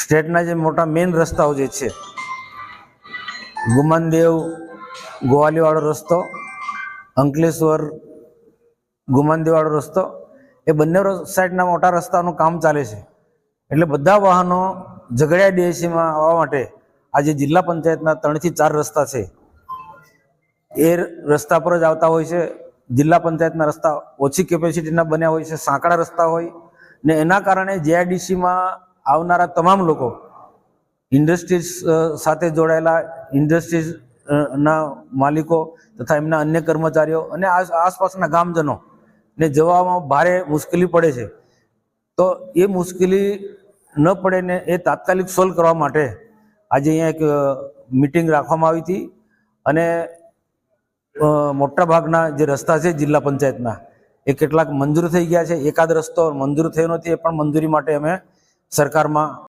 સ્ટેટના જે મોટા મેઇન રસ્તાઓ જે છે, ગુમાનદેવ ગોવાલીવાળો રસ્તો, અંકલેશ્વર ગુમાનદેવવાળો રસ્તો, એ બંને સાઈડના મોટા રસ્તાનું કામ ચાલે છે. એટલે બધા વાહનો ઝઘડિયા ડીએસસીમાં આવવા માટે આજે જિલ્લા પંચાયતના 3 થી 4 રસ્તા છે એ રસ્તા પર જ આવતા હોય છે. જિલ્લા પંચાયતના રસ્તા ઓછી કેપેસિટીના બન્યા હોય છે, સાંકડા રસ્તા હોય ને એના કારણે જીઆઈડીસીમાં આવનારા તમામ લોકો, ઇન્ડસ્ટ્રીઝ સાથે જોડાયેલા ઇન્ડસ્ટ્રીઝ ના માલિકો તથા એમના અન્ય કર્મચારીઓ અને આસપાસના ગામજનો ને જવામાં ભારે મુશ્કેલી પડે છે. તો એ મુશ્કેલી ન પડે ને એ તાત્કાલિક સોલ્વ કરવા માટે આજે અહીંયા એક મિટિંગ રાખવામાં આવી હતી અને મોટા ભાગના જે રસ્તા છે જિલ્લા પંચાયતના એ કેટલાક મંજૂર થઈ ગયા છે. એકાદ રસ્તો મંજૂર થયો નથી, એ પણ મંજૂરી માટે અમે સરકારમાં